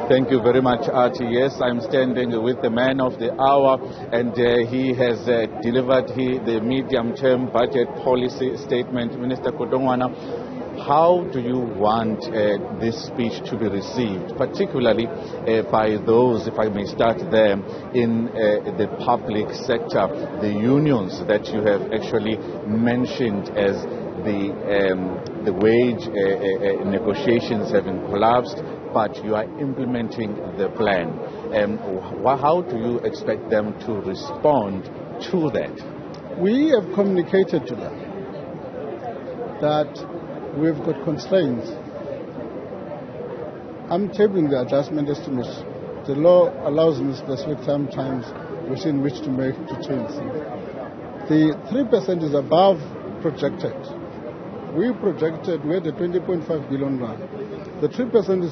Thank you very much, Archie. Yes, I'm standing with the man of the hour, and he has delivered the medium-term budget policy statement. Minister Godongwana, how do you want this speech to be received, particularly by those, if I may start there, in the public sector, the unions that you have actually mentioned as the wage negotiations having collapsed, but you are implementing the plan. How do you expect them to respond to that? We have communicated to them that we've got constraints. I'm tabling the adjustment estimates. The law allows me specific times within which to change things. The 3% is above projected. We projected we had a 20.5 billion rand. The 3%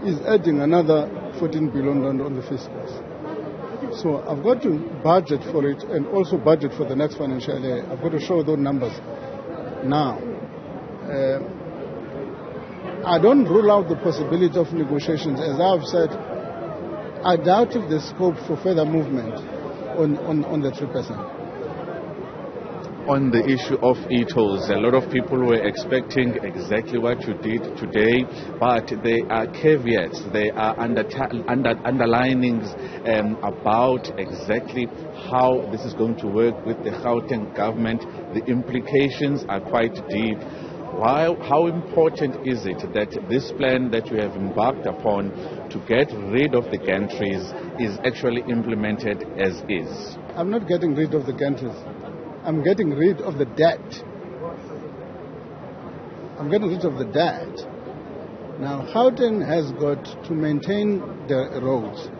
is adding another 14 billion rand on the fiscals. So I've got to budget for it and also budget for the next financial year. I've got to show those numbers now. I don't rule out the possibility of negotiations. As I've said, I doubt if there's scope for further movement on the 3%. On the issue of e-tolls, a lot of people were expecting exactly what you did today, but there are caveats, there are underlinings about exactly how this is going to work with the Gauteng government. The implications are quite deep. How important is it that this plan that you have embarked upon to get rid of the gantries is actually implemented as is? I'm not getting rid of the gantries. I'm getting rid of the debt. I'm getting rid of the debt. Now, Gauteng has got to maintain the roads.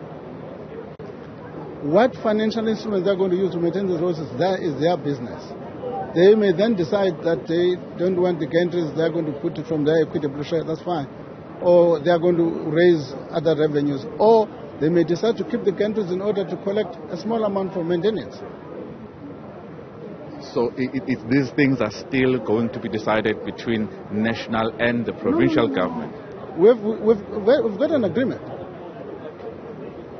What financial instruments they're going to use to maintain the roads is their business. They may then decide that they don't want the gantries, they're going to put it from their equitable share, that's fine. Or they're going to raise other revenues. Or they may decide to keep the gantries in order to collect a small amount for maintenance. So these things are still going to be decided between national and the provincial government? We've got an agreement.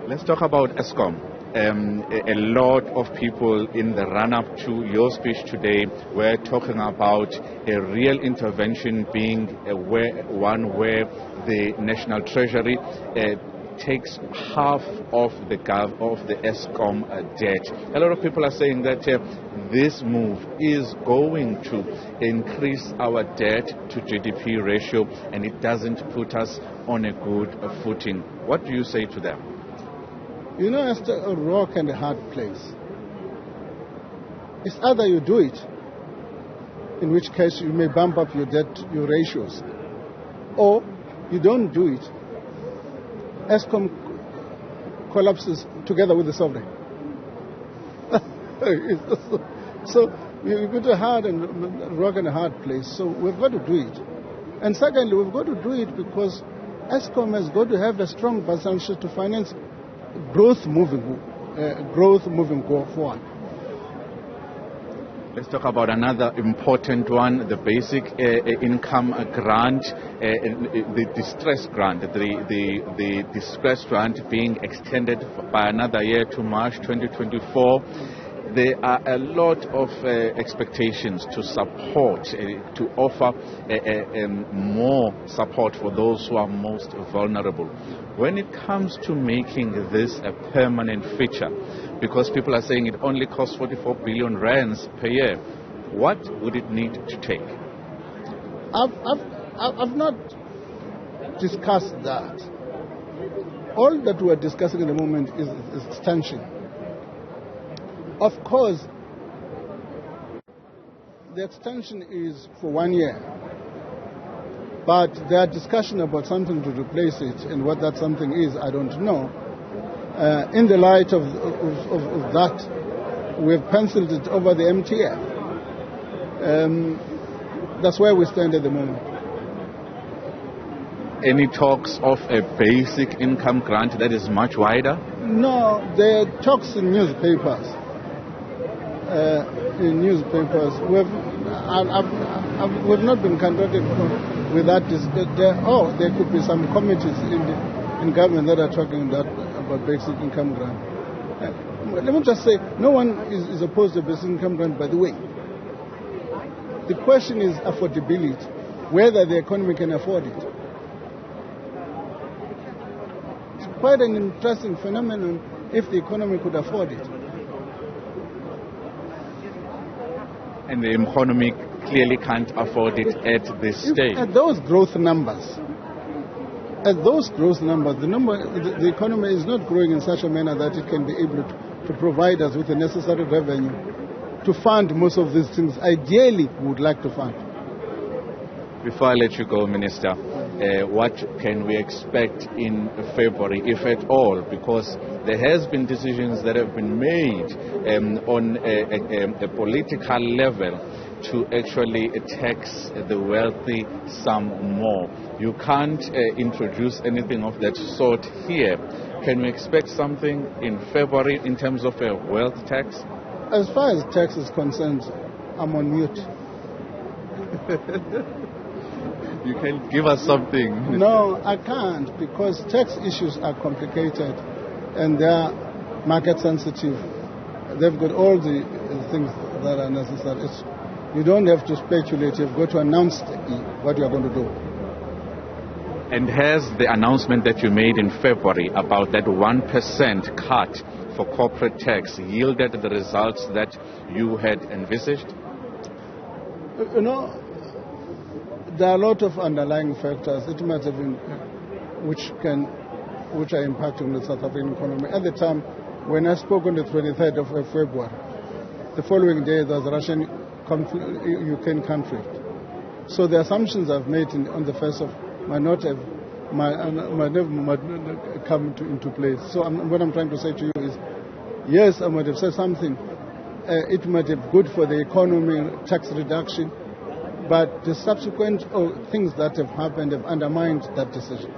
Let's talk about Eskom. A lot of people in the run-up to your speech today were talking about a real intervention being one where the National Treasury takes half of the Eskom debt. A lot of people are saying that this move is going to increase our debt to GDP ratio, and it doesn't put us on a good footing. What do you say to them? You know, it's a rock and a hard place. It's either you do it, in which case you may bump up your debt, your ratios, or you don't do it. Eskom collapses together with the sovereign. So we've got a hard and rock and a hard place. So we've got to do it. And secondly, we've got to do it because Eskom has got to have a strong balance sheet to finance growth moving forward. Let's talk about another important one, the basic income grant, the distress grant, the distress grant being extended by another year to March 2024. There are a lot of expectations to support, to offer more support for those who are most vulnerable. When it comes to making this a permanent feature, because people are saying it only costs 44 billion rands per year, what would it need to take? I've not discussed that. All that we are discussing at the moment is extension. Of course, the extension is for 1 year, but there are discussions about something to replace it, and what that something is, I don't know. In the light of that, we've penciled it over the MTF. That's where we stand at the moment. Any talks of a basic income grant that is much wider? No, there are talks in newspapers. We've not been conducted with that. There could be some committees in government that are talking about basic income grant. Let me just say, no one is opposed to basic income grant, by the way. The question is affordability, whether the economy can afford it. It's quite an interesting phenomenon if the economy could afford it. And the economy clearly can't afford it at this stage. At those growth numbers, the economy is not growing in such a manner that it can be able to provide us with the necessary revenue to fund most of these things. Ideally, we would like to fund. Before I let you go, Minister, what can we expect in February, if at all? Because there has been decisions that have been made on a political level to actually tax the wealthy some more. You can't introduce anything of that sort here. Can we expect something in February in terms of a wealth tax? As far as tax is concerned, I'm on mute. You can give us something. No, I can't, because tax issues are complicated and they are market sensitive. They've got all the things that are necessary. You don't have to speculate. You've got to announce what you're going to do. And has the announcement that you made in February about that 1% cut for corporate tax yielded the results that you had envisaged? You know, there are a lot of underlying factors it might have been, which are impacting the South African economy. At the time, when I spoke on the 23rd of February, the following day there was a Russian-Ukraine conflict. So the assumptions I've made on the 1st might never come into place. So what I'm trying to say to you is, yes, I might have said something. It might have good for the economy, tax reduction, but the subsequent things that have happened have undermined that decision.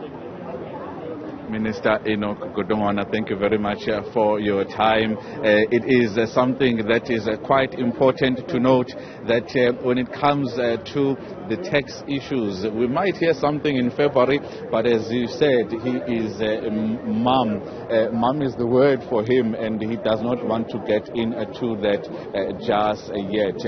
Minister Enoch Godongwana, thank you very much for your time. It is something that is quite important to note that when it comes to the tax issues, we might hear something in February, but as you said, he is mum. Mum is the word for him, and he does not want to get into that just yet.